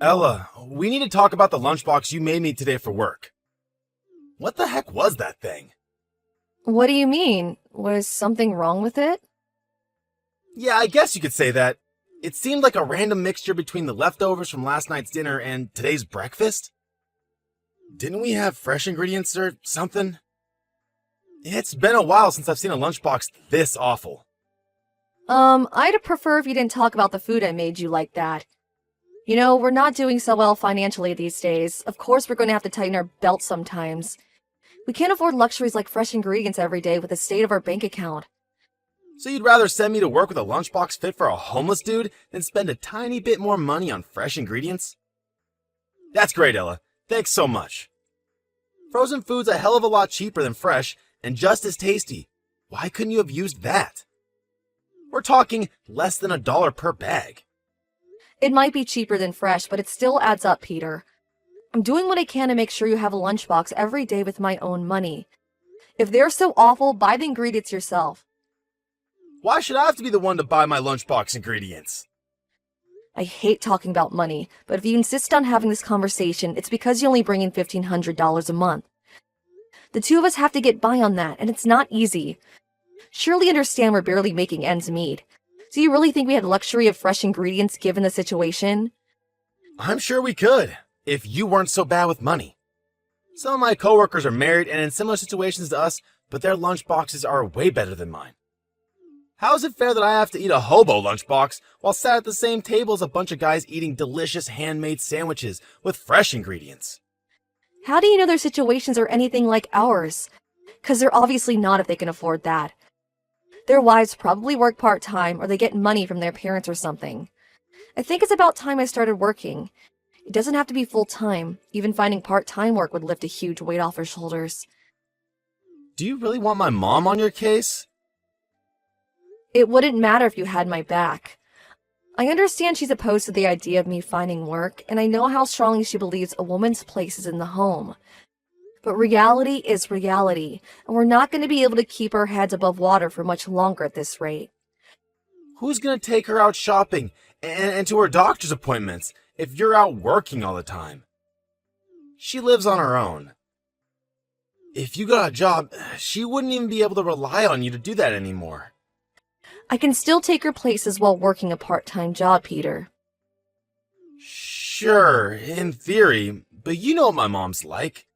Ella, we need to talk about the lunchbox you made me today for work. What the heck was that thing? What do you mean? Was something wrong with it? Yeah, I guess you could say that. It seemed like a random mixture between the leftovers from last night's dinner and today's breakfast. Didn't we have fresh ingredients or something? It's been a while since I've seen a lunchbox this awful. I'd prefer if you didn't talk about the food I made you like that. You know, we're not doing so well financially these days. Of course we're going to have to tighten our belts sometimes. We can't afford luxuries like fresh ingredients every day with the state of our bank account. So you'd rather send me to work with a lunchbox fit for a homeless dude than spend a tiny bit more money on fresh ingredients? That's great, Ella. Thanks so much. Frozen food's a hell of a lot cheaper than fresh and just as tasty. Why couldn't you have used that? We're talking less than $1 per bag. It might be cheaper than fresh, but it still adds up, Peter. I'm doing what I can to make sure you have a lunchbox every day with my own money. If they're so awful, buy the ingredients yourself. Why should I have to be the one to buy my lunchbox ingredients? I hate talking about money, but if you insist on having this conversation, it's because you only bring in $1,500 a month. The two of us have to get by on that, and it's not easy. Surely understand we're barely making ends meet. Do you really think we had the luxury of fresh ingredients given the situation? I'm sure we could, if you weren't so bad with money. Some of my coworkers are married and in similar situations to us, but their lunchboxes are way better than mine. How is it fair that I have to eat a hobo lunchbox while sat at the same table as a bunch of guys eating delicious handmade sandwiches with fresh ingredients? How do you know their situations are anything like ours? 'Cause they're obviously not if they can afford that. Their wives probably work part-time or they get money from their parents or something. I think it's about time I started working. It doesn't have to be full-time. Even finding part-time work would lift a huge weight off our shoulders. Do you really want my mom on your case? It wouldn't matter if you had my back. I understand she's opposed to the idea of me finding work, and I know how strongly she believes a woman's place is in the home. But reality is reality, and we're not going to be able to keep our heads above water for much longer at this rate. Who's going to take her out shopping and to her doctor's appointments if you're out working all the time? She lives on her own. If you got a job, she wouldn't even be able to rely on you to do that anymore. I can still take her places while working a part-time job, Peter. Sure, in theory, but you know what my mom's like.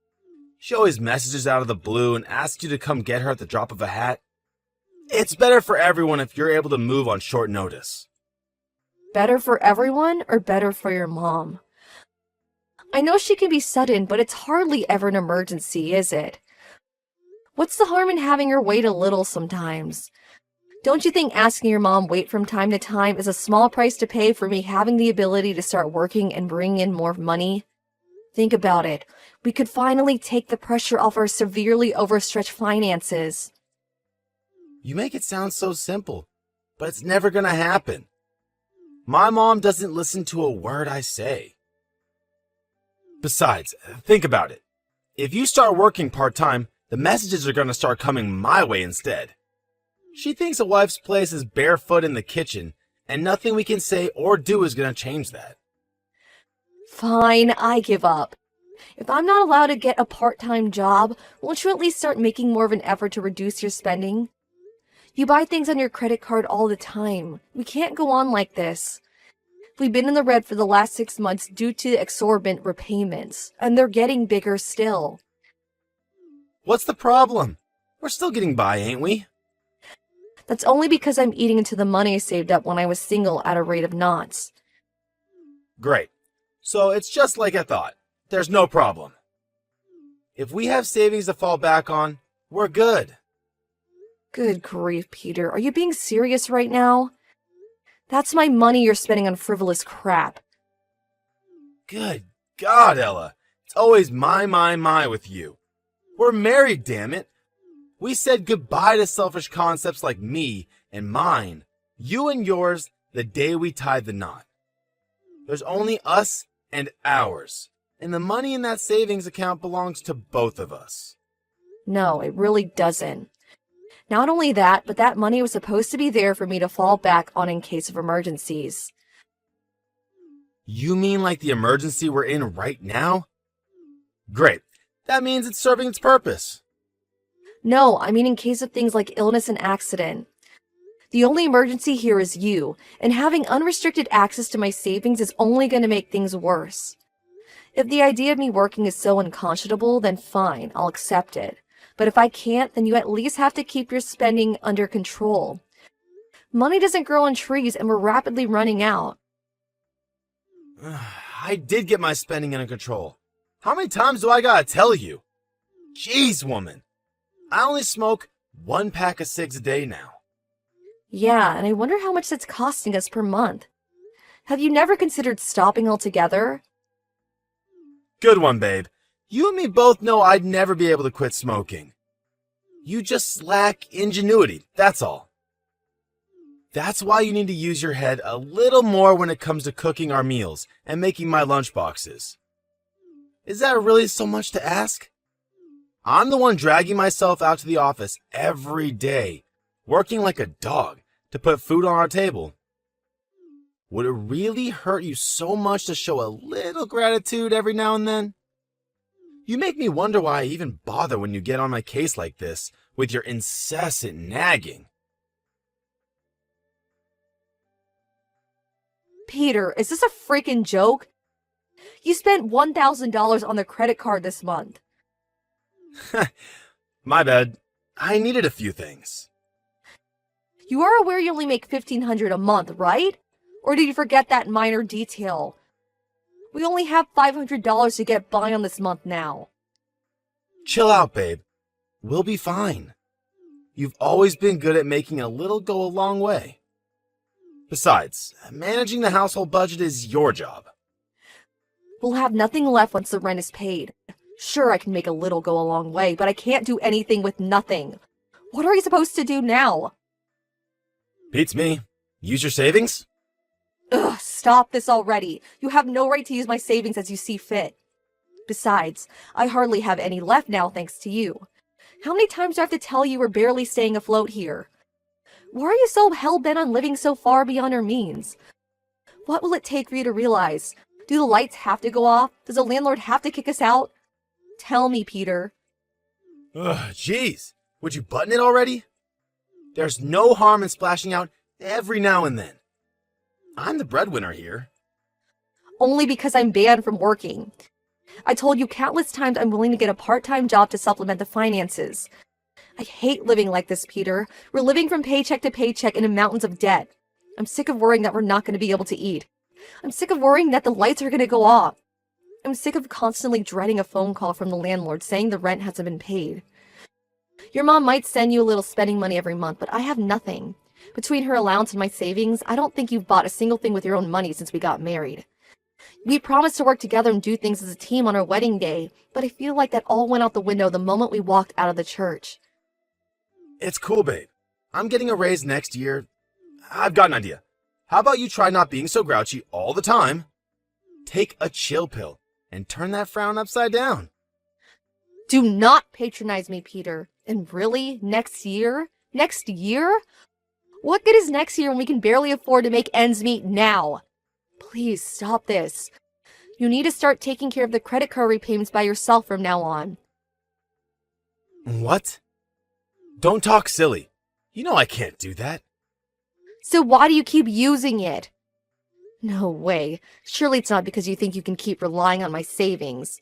She always messages out of the blue and asks you to come get her at the drop of a hat. It's better for everyone if you're able to move on short notice. Better for everyone or better for your mom? I know she can be sudden, but it's hardly ever an emergency, is it? What's the harm in having her wait a little sometimes? Don't you think asking your mom wait from time to time is a small price to pay for me having the ability to start working and bring in more money? Think about it. We could finally take the pressure off our severely overstretched finances. You make it sound so simple, but it's never gonna happen. My mom doesn't listen to a word I say. Besides, think about it. If you start working part-time, the messages are gonna start coming my way instead. She thinks a wife's place is barefoot in the kitchen, and nothing we can say or do is going to change that. Fine, I give up. If I'm not allowed to get a part-time job, won't you at least start making more of an effort to reduce your spending? You buy things on your credit card all the time. We can't go on like this. We've been in the red for the last 6 months due to exorbitant repayments, and they're getting bigger still. What's the problem? We're still getting by, ain't we? That's only because I'm eating into the money I saved up when I was single at a rate of knots. Great. So it's just like I thought. There's no problem. If we have savings to fall back on, we're good. Good grief, Peter. Are you being serious right now? That's my money you're spending on frivolous crap. Good God, Ella. It's always my with you. We're married, damn it. We said goodbye to selfish concepts like me and mine, you and yours, the day we tied the knot. There's only us and ours, and the money in that savings account belongs to both of us. No, it really doesn't. Not only that, but that money was supposed to be there for me to fall back on in case of emergencies. You mean like the emergency we're in right now? Great. That means it's serving its purpose. No, I mean in case of things like illness and accident. The only emergency here is you, and having unrestricted access to my savings is only going to make things worse. If the idea of me working is so unconscionable, then fine, I'll accept it. But if I can't, then you at least have to keep your spending under control. Money doesn't grow on trees, and we're rapidly running out. I did get my spending under control. How many times do I gotta tell you? Jeez, woman. I only smoke 1 pack of cigs a day now. Yeah, and I wonder how much that's costing us per month. Have you never considered stopping altogether? Good one, babe. You and me both know I'd never be able to quit smoking. You just lack ingenuity, that's all. That's why you need to use your head a little more when it comes to cooking our meals and making my lunchboxes. Is that really so much to ask? I'm the one dragging myself out to the office every day, working like a dog to put food on our table. Would it really hurt you so much to show a little gratitude every now and then? You make me wonder why I even bother when you get on my case like this with your incessant nagging. Peter, is this a freaking joke? You spent $1,000 on the credit card this month. My bad. I needed a few things. You are aware you only make $1,500 a month, right? Or did you forget that minor detail? We only have $500 to get by on this month now. Chill out, babe. We'll be fine. You've always been good at making a little go a long way. Besides, managing the household budget is your job. We'll have nothing left once the rent is paid. Sure, I can make a little go a long way, but I can't do anything with nothing. What are we supposed to do now? Beats me. Use your savings? Ugh, stop this already. You have no right to use my savings as you see fit. Besides, I hardly have any left now thanks to you. How many times do I have to tell you we're barely staying afloat here? Why are you so hell-bent on living so far beyond our means? What will it take for you to realize? Do the lights have to go off? Does the landlord have to kick us out? Tell me, Peter. Ugh, jeez. Would you button it already? There's no harm in splashing out every now and then. I'm the breadwinner here. Only because I'm banned from working. I told you countless times I'm willing to get a part-time job to supplement the finances. I hate living like this, Peter. We're living from paycheck to paycheck and in mountains of debt. I'm sick of worrying that we're not going to be able to eat. I'm sick of worrying that the lights are going to go off. I'm sick of constantly dreading a phone call from the landlord saying the rent hasn't been paid. Your mom might send you a little spending money every month, but I have nothing. Between her allowance and my savings, I don't think you've bought a single thing with your own money since we got married. We promised to work together and do things as a team on our wedding day, but I feel like that all went out the window the moment we walked out of the church. It's cool, babe. I'm getting a raise next year. I've got an idea. How about you try not being so grouchy all the time? Take a chill pill and turn that frown upside down. Do not patronize me, Peter. And really, next year? Next year? What good is next year when we can barely afford to make ends meet now? Please stop this. You need to start taking care of the credit card repayments by yourself from now on. What? Don't talk silly. You know I can't do that. So why do you keep using it? No way. Surely it's not because you think you can keep relying on my savings.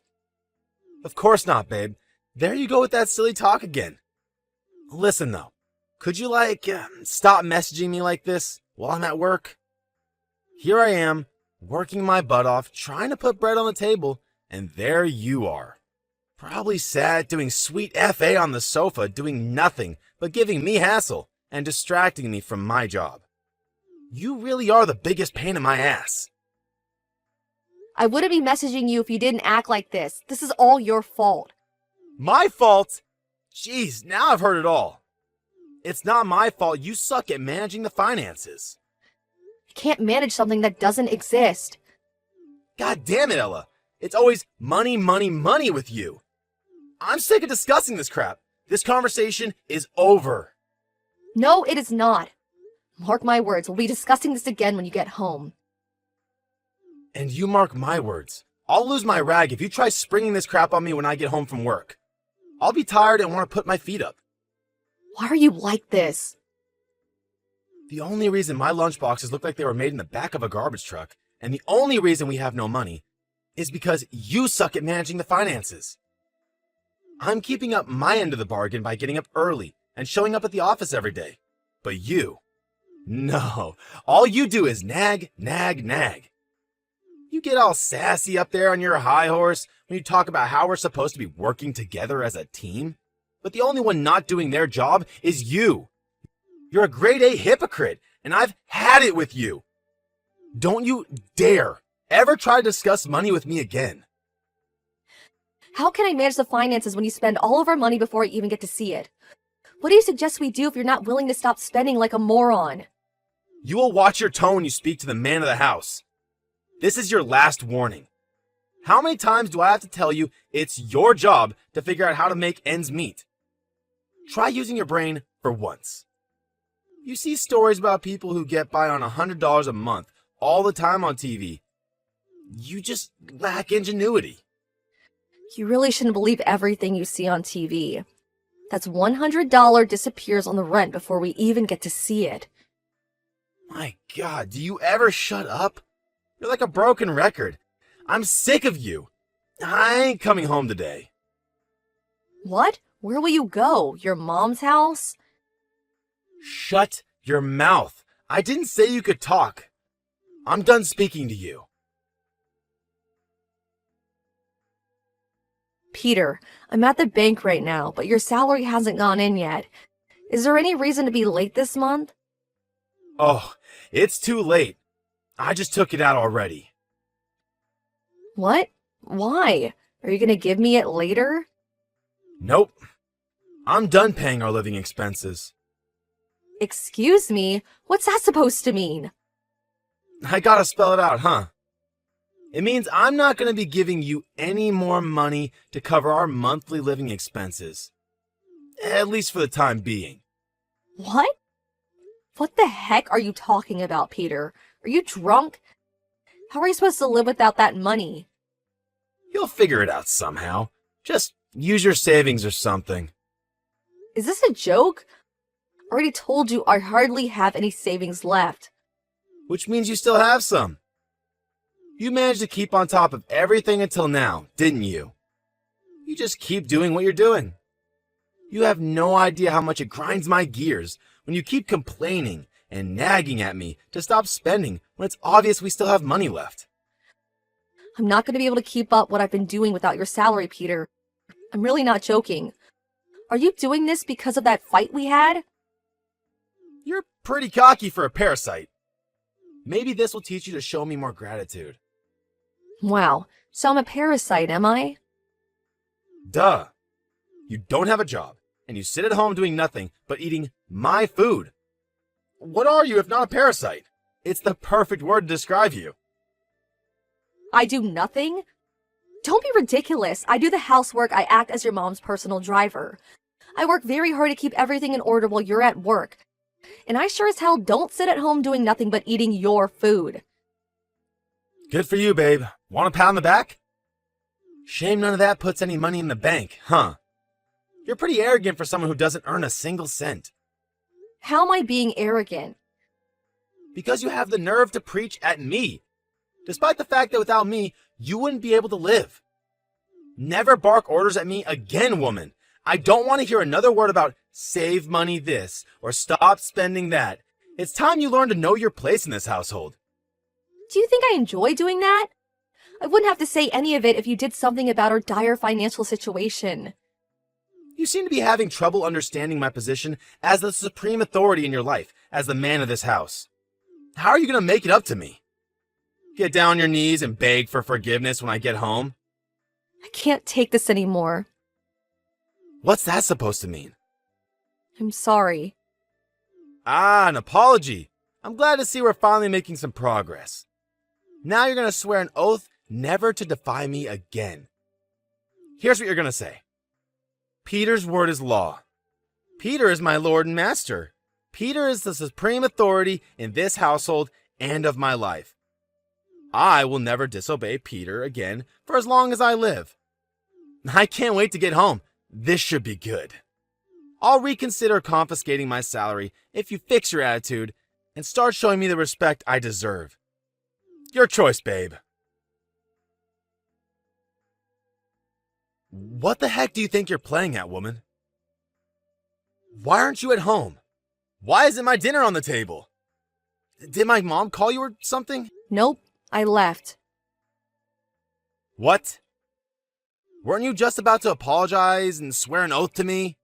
Of course not, babe. There you go with that silly talk again. Listen, though. Could you, stop messaging me like this while I'm at work? Here I am, working my butt off, trying to put bread on the table, and there you are. Probably sad, doing sweet FA on the sofa, doing nothing but giving me hassle and distracting me from my job. You really are the biggest pain in my ass. I wouldn't be messaging you if you didn't act like this. This is all your fault. My fault? Jeez, now I've heard it all. It's not my fault you suck at managing the finances. I can't manage something that doesn't exist. God damn it, Ella. It's always money, money, money with you. I'm sick of discussing this crap. This conversation is over. No, it is not. Mark my words, we'll be discussing this again when you get home. And you mark my words, I'll lose my rag if you try springing this crap on me when I get home from work. I'll be tired and want to put my feet up. Why are you like this? The only reason my lunchboxes look like they were made in the back of a garbage truck, and the only reason we have no money, is because you suck at managing the finances. I'm keeping up my end of the bargain by getting up early and showing up at the office every day. But you, no, all you do is nag, nag, nag. You get all sassy up there on your high horse when you talk about how we're supposed to be working together as a team. But the only one not doing their job is you. You're a grade A hypocrite, and I've had it with you. Don't you dare ever try to discuss money with me again. How can I manage the finances when you spend all of our money before I even get to see it? What do you suggest we do if you're not willing to stop spending like a moron? You will watch your tone when you speak to the man of the house. This is your last warning. How many times do I have to tell you it's your job to figure out how to make ends meet? Try using your brain for once. You see stories about people who get by on $100 a month all the time on TV. You just lack ingenuity. You really shouldn't believe everything you see on TV. That's $100 disappears on the rent before we even get to see it. My God, do you ever shut up? You're like a broken record. I'm sick of you. I ain't coming home today. What? Where will you go? Your mom's house? Shut your mouth. I didn't say you could talk. I'm done speaking to you. Peter, I'm at the bank right now, but your salary hasn't gone in yet. Is there any reason to be late this month? Oh, it's too late. I just took it out already. What? Why? Are you going to give me it later? Nope. I'm done paying our living expenses. Excuse me? What's that supposed to mean? I gotta spell it out, huh? It means I'm not going to be giving you any more money to cover our monthly living expenses. At least for the time being. What? What the heck are you talking about, Peter? Are you drunk? How are you supposed to live without that money? You'll figure it out somehow. Just use your savings or something. Is this a joke? I already told you I hardly have any savings left. Which means you still have some. You managed to keep on top of everything until now, didn't you? You just keep doing what you're doing. You have no idea how much it grinds my gears when you keep complaining and nagging at me to stop spending when it's obvious we still have money left. I'm not going to be able to keep up what I've been doing without your salary, Peter. I'm really not joking. Are you doing this because of that fight we had? You're pretty cocky for a parasite. Maybe this will teach you to show me more gratitude. Wow, so I'm a parasite, am I? Duh. You don't have a job, and you sit at home doing nothing but eating my food. What are you if not a parasite? It's the perfect word to describe you. I do nothing? Don't be ridiculous. I do the housework. I act as your mom's personal driver. I work very hard to keep everything in order while you're at work. And I sure as hell don't sit at home doing nothing but eating your food. Good for you, babe. Want a pat on the back? Shame none of that puts any money in the bank, huh? You're pretty arrogant for someone who doesn't earn a single cent. How am I being arrogant? Because you have the nerve to preach at me, despite the fact that without me, you wouldn't be able to live. Never bark orders at me again, woman. I don't want to hear another word about save money this or stop spending that. It's time you learn to know your place in this household. Do you think I enjoy doing that? I wouldn't have to say any of it if you did something about our dire financial situation. You seem to be having trouble understanding my position as the supreme authority in your life, as the man of this house. How are you going to make it up to me? Get down on your knees and beg for forgiveness when I get home? I can't take this anymore. What's that supposed to mean? I'm sorry. Ah, an apology. I'm glad to see we're finally making some progress. Now you're going to swear an oath never to defy me again. Here's what you're going to say. Peter's word is law. Peter is my Lord and Master. Peter is the supreme authority in this household and of my life. I will never disobey Peter again for as long as I live. I can't wait to get home. This should be good. I'll reconsider confiscating my salary if you fix your attitude and start showing me the respect I deserve. Your choice, babe. What the heck do you think you're playing at, woman? Why aren't you at home? Why isn't my dinner on the table? Did my mom call you or something? Nope, I left. What? Weren't you just about to apologize and swear an oath to me?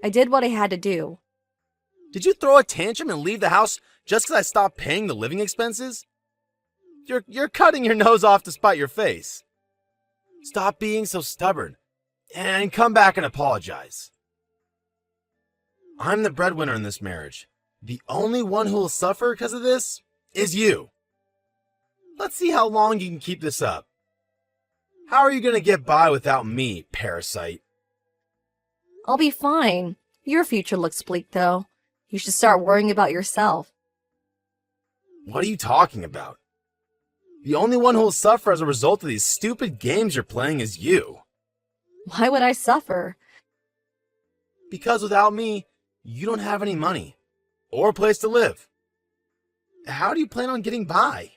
I did what I had to do. Did you throw a tantrum and leave the house just because I stopped paying the living expenses? You're cutting your nose off to spite your face. Stop being so stubborn and come back and apologize. I'm the breadwinner in this marriage. The only one who will suffer because of this is you. Let's see how long you can keep this up. How are you going to get by without me, parasite? I'll be fine. Your future looks bleak, though. You should start worrying about yourself. What are you talking about? The only one who will suffer as a result of these stupid games you're playing is you. Why would I suffer? Because without me, you don't have any money or a place to live. How do you plan on getting by?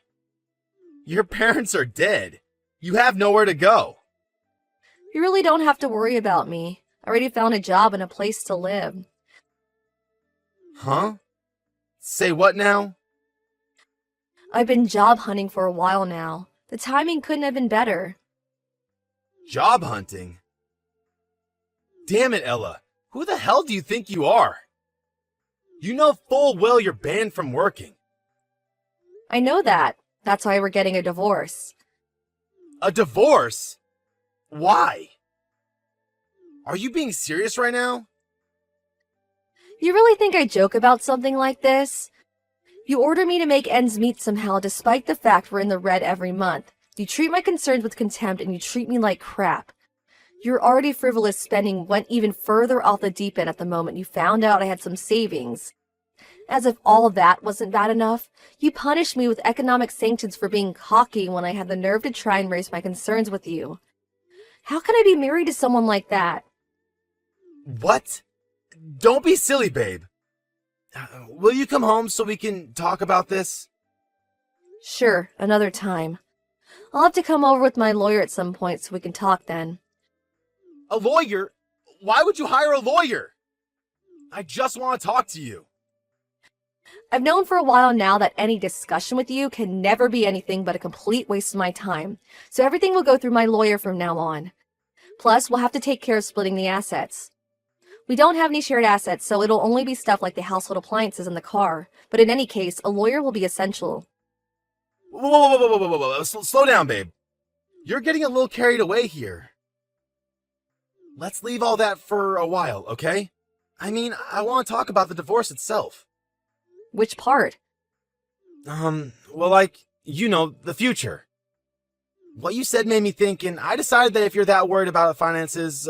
Your parents are dead. You have nowhere to go. You really don't have to worry about me. I already found a job and a place to live. Huh? Say what now? I've been job hunting for a while now. The timing couldn't have been better. Job hunting? Damn it, Ella. Who the hell do you think you are? You know full well you're banned from working. I know that. That's why we're getting a divorce. A divorce? Why? Are you being serious right now? You really think I joke about something like this? You order me to make ends meet somehow despite the fact we're in the red every month. You treat my concerns with contempt and you treat me like crap. Your already frivolous spending went even further off the deep end at the moment you found out I had some savings. As if all that wasn't bad enough, you punished me with economic sanctions for being cocky when I had the nerve to try and raise my concerns with you. How can I be married to someone like that? What? Don't be silly, babe. Will you come home so we can talk about this? Sure, another time. I'll have to come over with my lawyer at some point so we can talk then. A lawyer? Why would you hire a lawyer? I just want to talk to you. I've known for a while now that any discussion with you can never be anything but a complete waste of my time, so everything will go through my lawyer from now on. Plus, we'll have to take care of splitting the assets. We don't have any shared assets, so it'll only be stuff like the household appliances and the car, but in any case, a lawyer will be essential. Whoa. Slow down, babe. You're getting a little carried away here. Let's leave all that for a while, okay? I mean, I want to talk about the divorce itself. Which part? Well, like, the future. What you said made me think, and I decided that if you're that worried about the finances,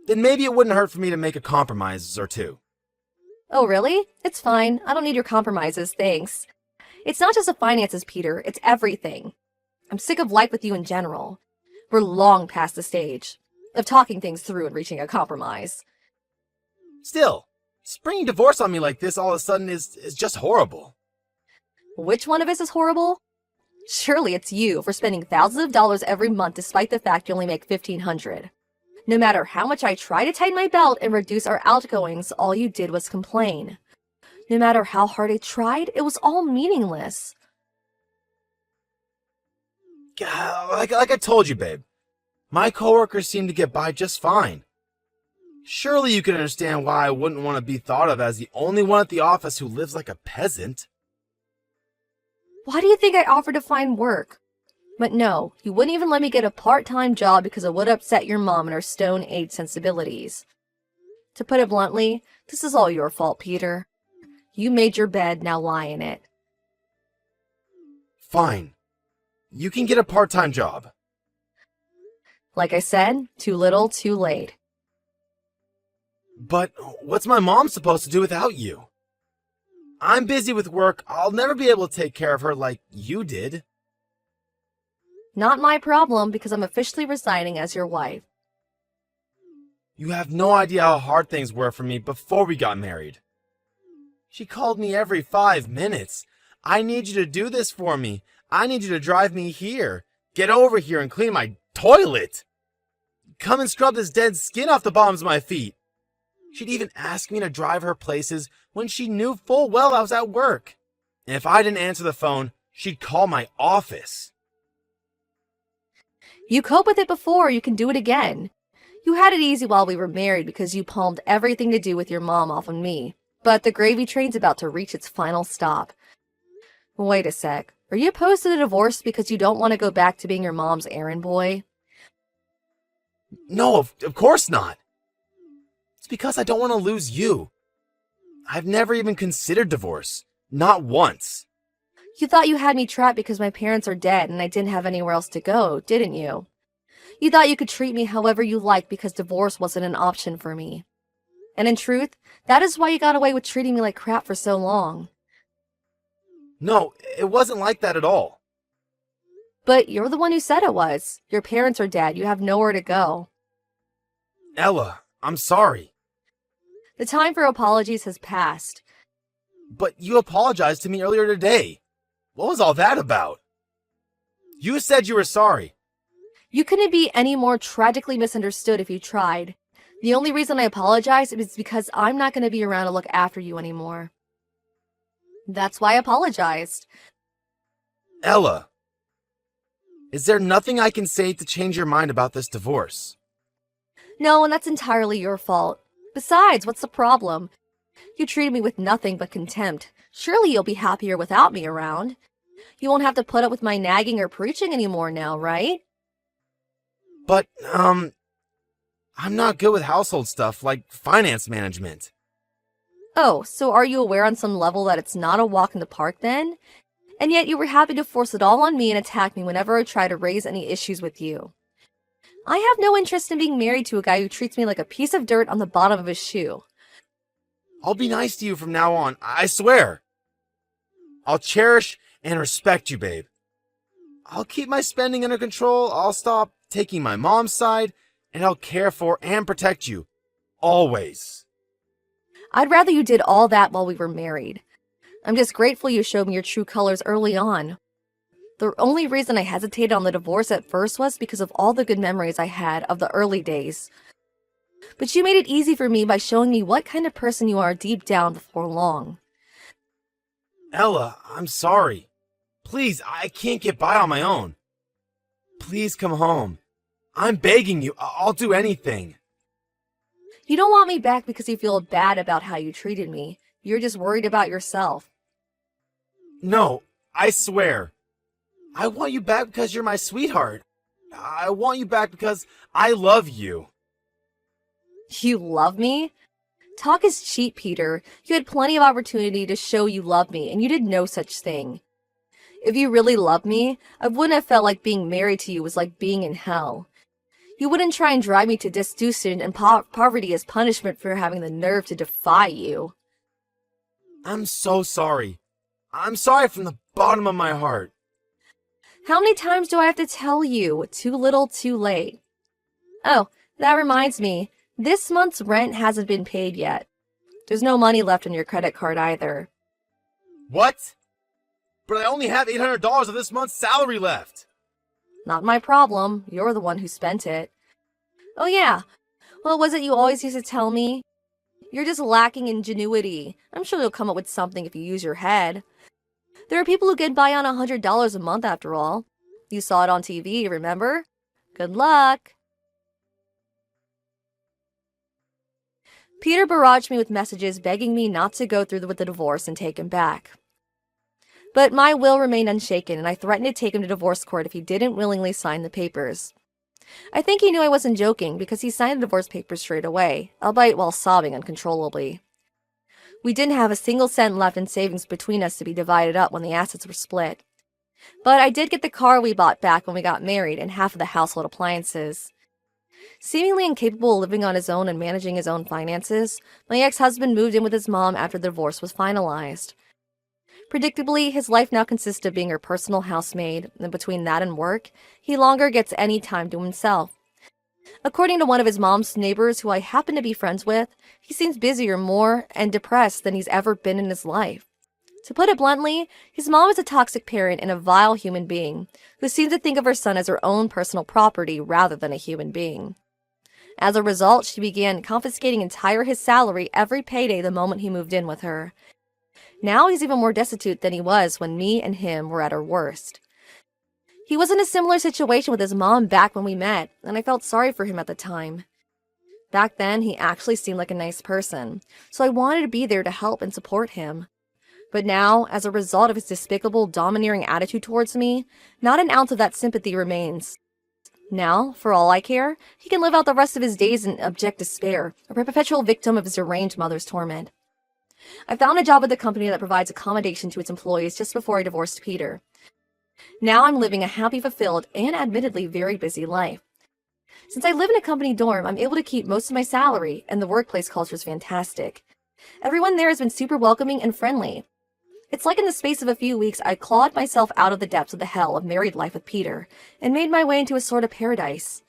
then maybe it wouldn't hurt for me to make a compromise or two. Oh, really? It's fine. I don't need your compromises, thanks. It's not just the finances, Peter. It's everything. I'm sick of life with you in general. We're long past the stage of talking things through and reaching a compromise. Still, springing divorce on me like this all of a sudden is just horrible. Which one of us is horrible? Surely it's you for spending thousands of dollars every month despite the fact you only make $1,500. No matter how much I try to tighten my belt and reduce our outgoings, all you did was complain. No matter how hard I tried, it was all meaningless. Like I told you, babe. My coworkers seem to get by just fine. Surely you can understand why I wouldn't want to be thought of as the only one at the office who lives like a peasant. Why do you think I offered to find work? But no, you wouldn't even let me get a part-time job because it would upset your mom and her Stone Age sensibilities. To put it bluntly, this is all your fault, Peter. You made your bed, now lie in it. Fine. You can get a part-time job. Like I said, too little, too late. But what's my mom supposed to do without you? I'm busy with work. I'll never be able to take care of her like you did. Not my problem because I'm officially resigning as your wife. You have no idea how hard things were for me before we got married. She called me every 5 minutes. I need you to do this for me. I need you to drive me here. Get over here and clean my toilet. Come and scrub this dead skin off the bottoms of my feet. She'd even ask me to drive her places when she knew full well I was at work. And if I didn't answer the phone, she'd call my office. You coped with it before, you can do it again. You had it easy while we were married because you palmed everything to do with your mom off on me. But the gravy train's about to reach its final stop. Wait a sec. Are you opposed to the divorce because you don't want to go back to being your mom's errand boy? No, of course not. It's because I don't want to lose you. I've never even considered divorce. Not once. You thought you had me trapped because my parents are dead and I didn't have anywhere else to go, didn't you? You thought you could treat me however you liked because divorce wasn't an option for me. And in truth, that is why you got away with treating me like crap for so long. No, it wasn't like that at all. But you're the one who said it was. Your parents are dead. You have nowhere to go. Ella, I'm sorry. The time for apologies has passed. But you apologized to me earlier today. What was all that about? You said you were sorry. You couldn't be any more tragically misunderstood if you tried. The only reason I apologize is because I'm not going to be around to look after you anymore. That's why I apologized. Ella, is there nothing I can say to change your mind about this divorce? No, and that's entirely your fault. Besides, what's the problem? You treated me with nothing but contempt. Surely you'll be happier without me around. You won't have to put up with my nagging or preaching anymore now, right? But, I'm not good with household stuff like finance management. Oh, so are you aware on some level that it's not a walk in the park then? And yet you were happy to force it all on me and attack me whenever I try to raise any issues with you. I have no interest in being married to a guy who treats me like a piece of dirt on the bottom of his shoe. I'll be nice to you from now on, I swear. I'll cherish and respect you, babe. I'll keep my spending under control, I'll stop taking my mom's side, and I'll care for and protect you. Always. I'd rather you did all that while we were married. I'm just grateful you showed me your true colors early on. The only reason I hesitated on the divorce at first was because of all the good memories I had of the early days. But you made it easy for me by showing me what kind of person you are deep down before long. Ella, I'm sorry. Please, I can't get by on my own. Please come home. I'm begging you. I'll do anything. You don't want me back because you feel bad about how you treated me. You're just worried about yourself. No, I swear. I want you back because you're my sweetheart. I want you back because I love you. You love me? Talk is cheap, Peter. You had plenty of opportunity to show you love me, and you did no such thing. If you really loved me, I wouldn't have felt like being married to you was like being in hell. You wouldn't try and drive me to destitution and poverty as punishment for having the nerve to defy you. I'm so sorry. I'm sorry from the bottom of my heart. How many times do I have to tell you? Too little, too late. Oh, that reminds me. This month's rent hasn't been paid yet. There's no money left on your credit card either. What? But I only have $800 of this month's salary left. Not my problem. You're the one who spent it. Oh yeah. What was it you always used to tell me? You're just lacking ingenuity. I'm sure you'll come up with something if you use your head. There are people who get by on $100 a month after all. You saw it on TV, remember? Good luck. Peter barraged me with messages begging me not to go through with the divorce and take him back. But my will remained unshaken, and I threatened to take him to divorce court if he didn't willingly sign the papers. I think he knew I wasn't joking because he signed the divorce papers straight away, albeit while sobbing uncontrollably. We didn't have a single cent left in savings between us to be divided up when the assets were split. But I did get the car we bought back when we got married and half of the household appliances. Seemingly incapable of living on his own and managing his own finances, my ex-husband moved in with his mom after the divorce was finalized. Predictably, his life now consists of being her personal housemaid, and between that and work, he longer gets any time to himself. According to one of his mom's neighbors who I happen to be friends with, he seems busier, more, and depressed than he's ever been in his life. To put it bluntly, his mom is a toxic parent and a vile human being who seems to think of her son as her own personal property rather than a human being. As a result, she began confiscating his salary every payday the moment he moved in with her. Now he's even more destitute than he was when me and him were at our worst. He was in a similar situation with his mom back when we met, and I felt sorry for him at the time. Back then, he actually seemed like a nice person, so I wanted to be there to help and support him. But now, as a result of his despicable, domineering attitude towards me, not an ounce of that sympathy remains. Now, for all I care, he can live out the rest of his days in abject despair, a perpetual victim of his deranged mother's torment. I found a job at the company that provides accommodation to its employees just before I divorced Peter. Now I'm living a happy, fulfilled, and admittedly very busy life. Since I live in a company dorm, I'm able to keep most of my salary, and the workplace culture is fantastic. Everyone there has been super welcoming and friendly. It's like in the space of a few weeks, I clawed myself out of the depths of the hell of married life with Peter and made my way into a sort of paradise.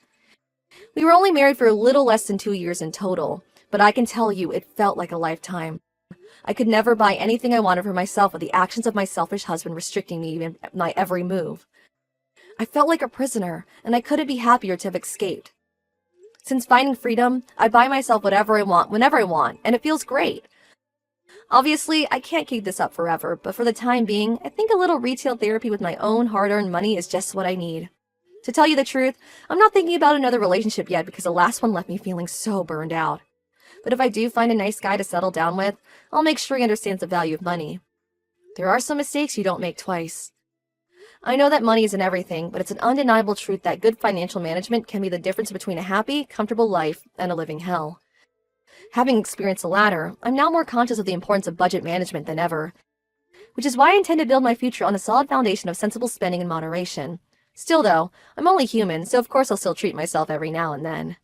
We were only married for a little less than 2 years in total, but I can tell you it felt like a lifetime. I could never buy anything I wanted for myself with the actions of my selfish husband restricting me in my every move. I felt like a prisoner, and I couldn't be happier to have escaped. Since finding freedom, I buy myself whatever I want, whenever I want, and it feels great. Obviously, I can't keep this up forever, but for the time being, I think a little retail therapy with my own hard-earned money is just what I need. To tell you the truth, I'm not thinking about another relationship yet because the last one left me feeling so burned out. But if I do find a nice guy to settle down with, I'll make sure he understands the value of money. There are some mistakes you don't make twice. I know that money isn't everything, but it's an undeniable truth that good financial management can be the difference between a happy, comfortable life and a living hell. Having experienced the latter, I'm now more conscious of the importance of budget management than ever, which is why I intend to build my future on a solid foundation of sensible spending and moderation. Still though, I'm only human, so of course I'll still treat myself every now and then.